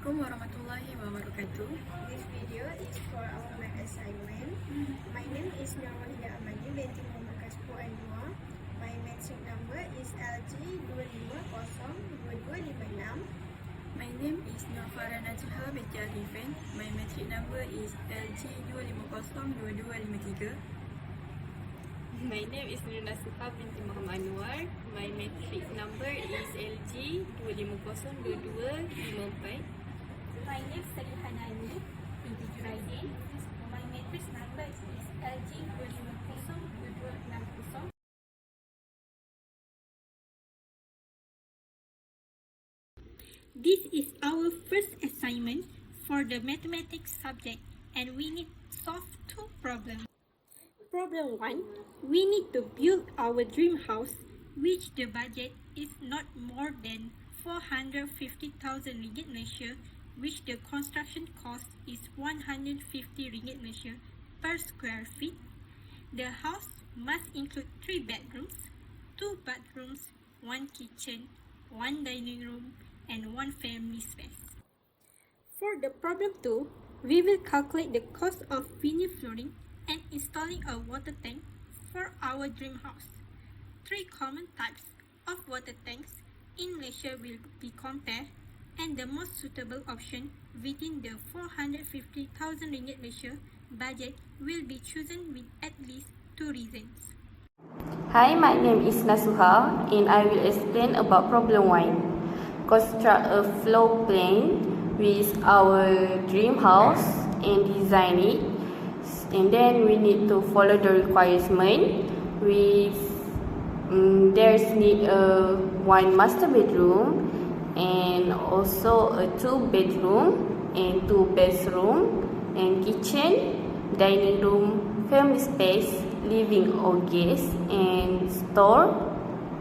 Assalamualaikum warahmatullahi wabarakatuh. This video is for our math assignment. My name is Nurwalida Amadi binti Muhammad Kaspu Anwar. My math sheet number is LG2502256. My name is Nafara Najha binti Alifan. My matric number is LG2502253. My name is Nurna Suha binti Muhammad Anwar. My matric number is LG2502254. My name is Sarihanani binti Juraidin. My matrix number is LG2502260. This is our first assignment for the mathematics subject and we need to solve two problems. Problem 1. We need to build our dream house which the budget is not more than 450,000 ringgit Malaysia, which the construction cost is 150 ringgit Malaysia per square feet. The house must include 3 bedrooms, 2 bathrooms, 1 kitchen, 1 dining room, and 1 family space. For the problem 2, we will calculate the cost of vinyl flooring and installing a water tank for our dream house. 3 common types of water tanks in Malaysia will be compared, and the most suitable option within the 450,000 ringgit Malaysia budget will be chosen with at least 2 reasons. Hi, my name is Nasuha and I will explain about problem 1. Construct a floor plan with our dream house and design it. And then we need to follow the requirement with there's need a 1 master bedroom and also a 2 bedroom and 2 bathroom and kitchen, dining room, family space, living or guest, and store.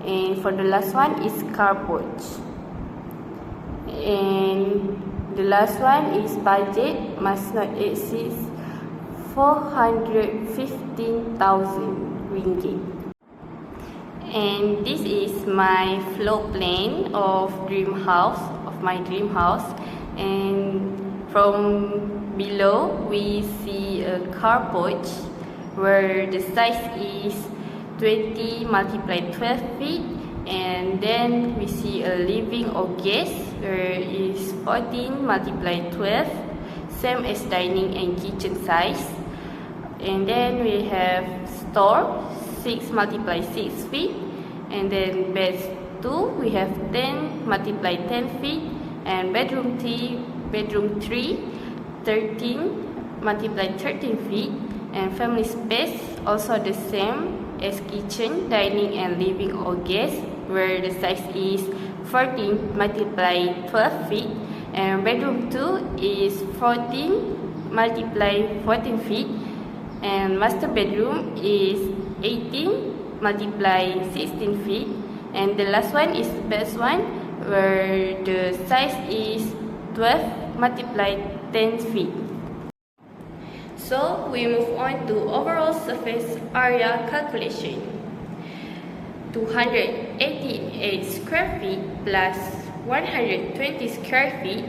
And for the last one is carport. And the last one is budget must not exceed 415,000 ringgit. And this is my floor plan of my dream house. And from below we see a carport where the size is 20 multiplied 12 feet, and then we see a living or guest where is 14 multiplied 12, same as dining and kitchen size. And then we have store 6 multiplied 6 feet, and then bed 2 we have 10 multiplied 10 feet, and bedroom 3 13 multiplied 13 feet, and family space also the same as kitchen, dining and living or guest where the size is 14 multiplied 12 feet, and bedroom 2 is 14 multiplied 14 feet, and master bedroom is 18 multiplied 16 feet, and the last one is the best one where the size is 12 multiplied 10 feet. So we move on to overall surface area calculation. 288 square feet plus 120 square feet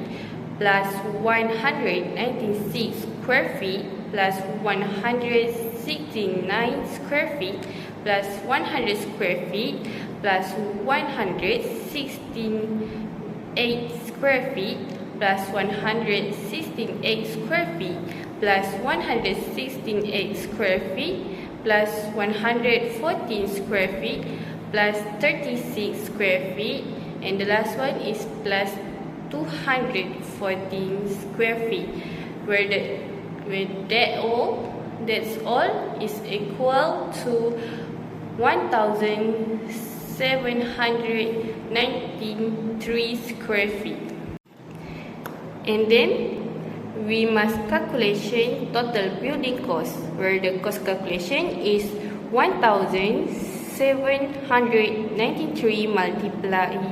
plus 196 square feet plus 169 square feet plus 100 square feet plus 168 square feet plus 168 square feet plus 168 square feet plus 114 square feet plus 36 square feet, and the last one is plus 214 square feet, where that's all is equal to 1,793 square feet. And then we must calculation total building cost, where the cost calculation is 1,793 multiplied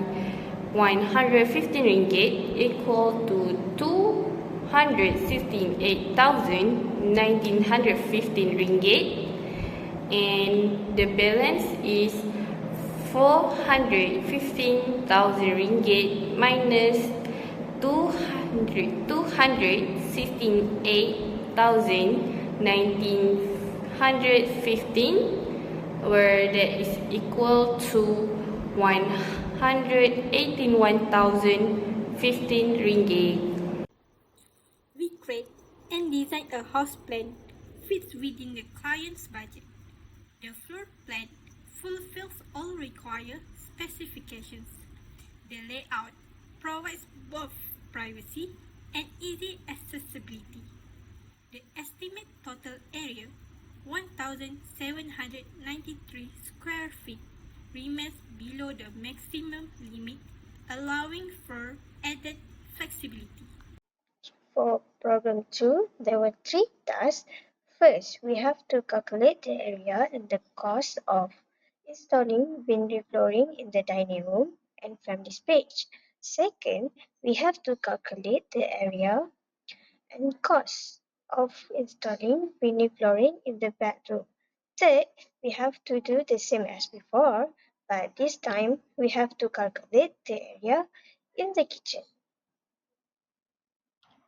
115 ringgit equal to 268,1915 ringgit, and the balance is 415,000 ringgit minus 200 268,1915, where that is equal to 181,015 ringgit. We create and design a house plan fits within the client's budget. The floor plan fulfills all required specifications. The layout provides both privacy and easy accessibility. The estimated total area, 1,793 square feet, remains below the maximum limit, allowing for added flexibility. For problem 2, there were 3 tasks. First, we have to calculate the area and the cost of installing window flooring in the dining room and family space. Second, we have to calculate the area and cost of installing window flooring in the bedroom. Third, we have to do the same as before, but this time we have to calculate the area in the kitchen.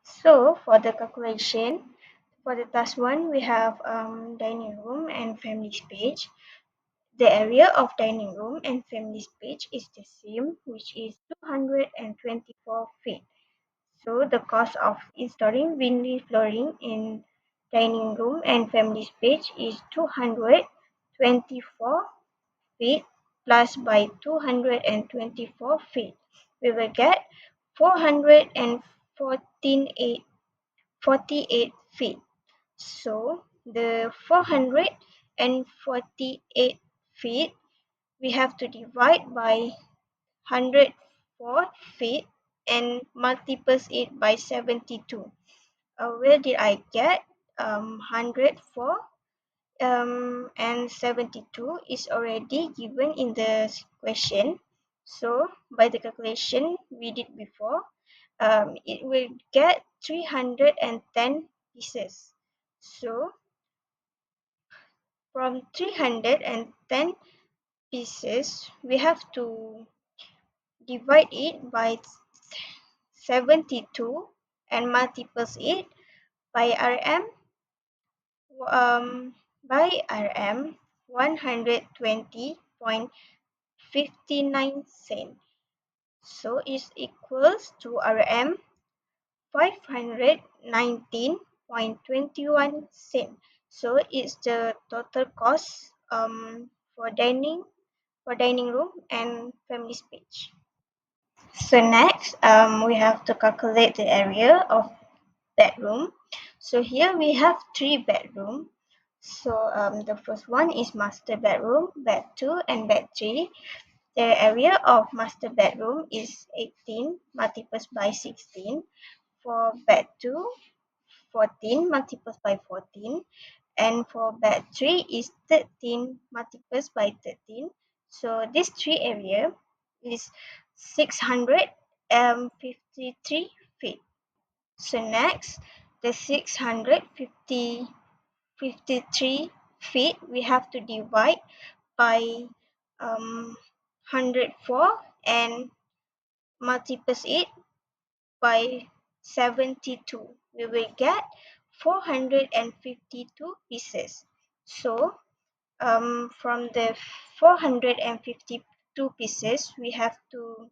So for the calculation, for the task 1, we have dining room and family space. The area of dining room and family space is the same, which is 224 feet. So the cost of installing window flooring in dining room and family space is 224 feet plus by 224 feet. We will get 448 feet. So the 448 feet we have to divide by 104 feet and multiples it by 72. Where did I get 104 and 72 is already given in the question. So by the calculation we did before, it will get 310 pieces. So from 310 pieces, we have to divide it by 72 and multiples it by RM um, by RM 120.59 cent. So it equals to RM 519.21 cent. So it's the total cost for dining room and family space. So next, we have to calculate the area of bedroom. So here we have 3 bedroom. So the first one is master bedroom, bed 2 and bed 3. The area of master bedroom is 18 multiplied by 16. For bed 2, 14 multiplied by 14. And for bed 3 is 13 multiplied by 13. So this 3 area is 653 feet. So next, the 653 feet we have to divide by 104 and multiples it by 72. We will get 452 pieces. So from the 452 pieces, we have to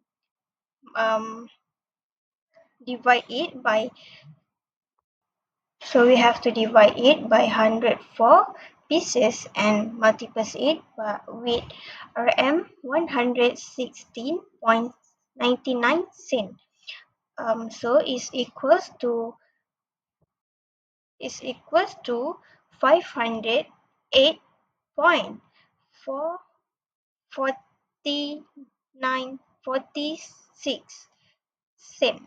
um, divide it by So we have to divide it by 104 pieces and multiples it with RM 116.99 cent. So is equals to 508.46 cent.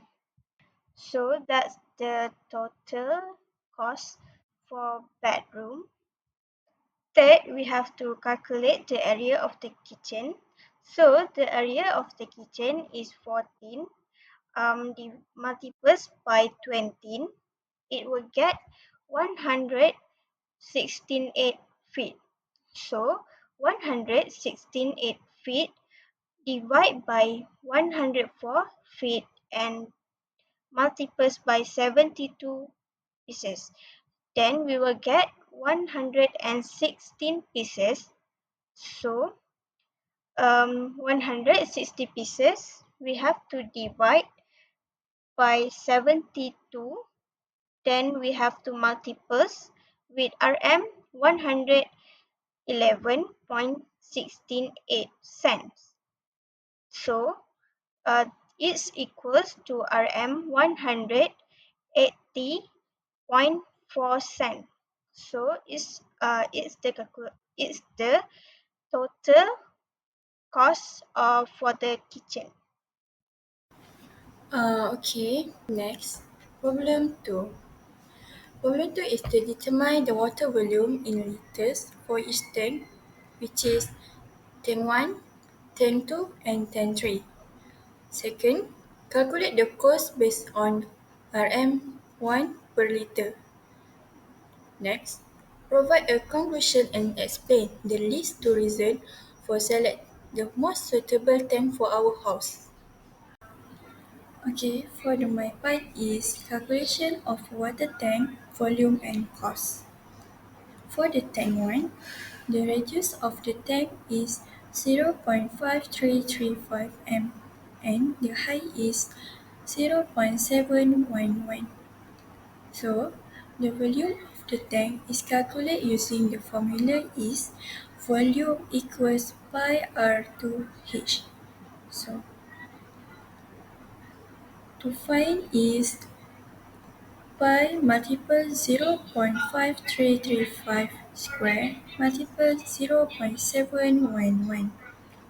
So that's the total cost for bedroom. Third, we have to calculate the area of the kitchen. So the area of the kitchen is 14. The multiples by 20, it will get 116.8 feet. So 116.8 feet divide by 104 feet and multiples by 72 pieces. Then we will get 116 pieces. So 160 pieces we have to divide by 72. Then we have to multiples with RM 111.168 cents. So it's equals to RM 180.4 cents. So it's the total cost for the kitchen. Okay, next. Problem 2. Problem 2 is to determine the water volume in liters for each tank, which is tank 1, tank 2, and tank 3. Second, calculate the cost based on RM1 per liter. Next, provide a conclusion and explain the least two reasons for select the most suitable tank for our house. Okay, for my part is calculation of water tank volume and cost. For the tank 1, the radius of the tank is 0.5335 m and the height is 0.711. So, the volume of the tank is calculated using the formula is volume equals pi R2H. So, to find is pi multiple 0.5335 square multiple 0.711.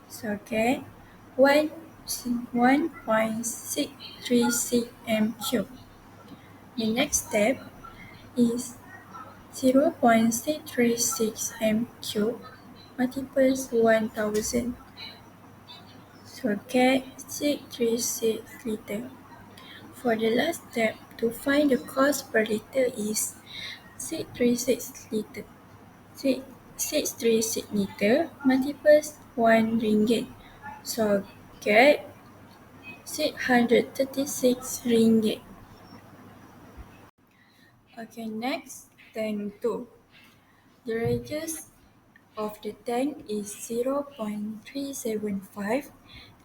So get 1.636 m cubed. The next step is 0.636 m cubed multiples 1000. So get 636 liter. For the last step, to find the cost per liter is 636 liter. 636 liter multiples 1 ringgit. So get 636 ringgit. Okay, next, tank 2. The radius of the tank is 0.375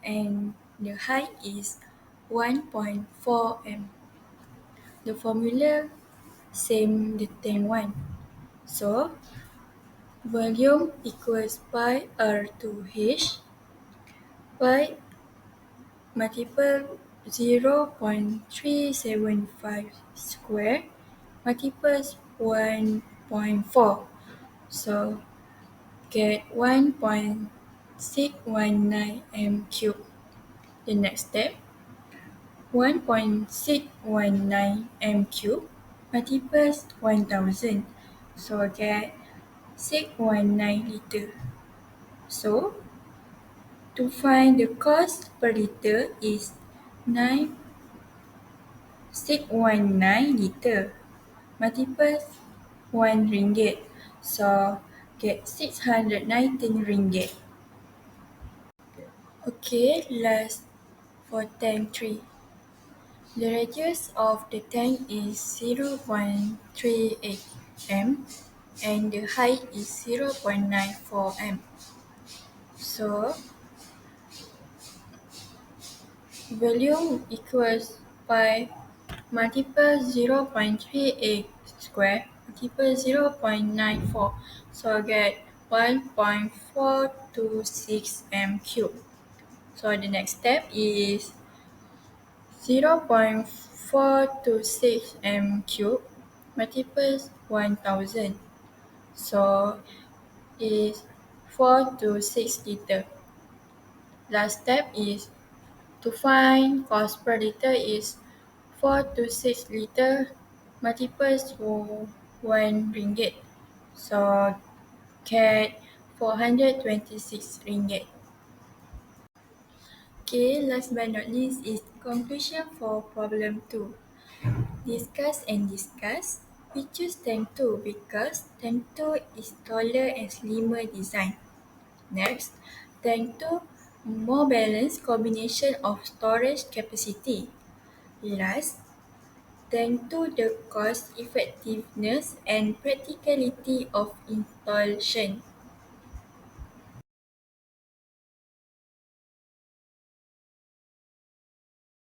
and the height is 1.4 m. The formula same the tank 1. So, volume equals pi R2H pi multiple 0.375 square multiples 1.4. So get 1.619 m cubed. The next step, 1.619 m cubed multiples 1000. So get 619 liter. So to find the cost per liter is 9,619 liter multiples 1 ringgit. So get 619 ringgit. Okay, last for tank 3. The radius of the tank is 0.38 m and the height is 0.94 m. So volume equals pi multiple 0.38 square multiple 0.94. So get 1.426 m cubed. So the next step is 0.426 m cubed multiples 1000. So is 4 to 6 liter. Last step is to find cost per liter is 4 to 6 liter multiples to 1 ringgit. So get 426 ringgit. Okay, last but not least is conclusion for problem 2. Discuss and discuss. We choose tank 2 because tank 2 is taller and slimmer design. Next, tank 2 more balanced combination of storage capacity. Last, then to the cost effectiveness and practicality of installation.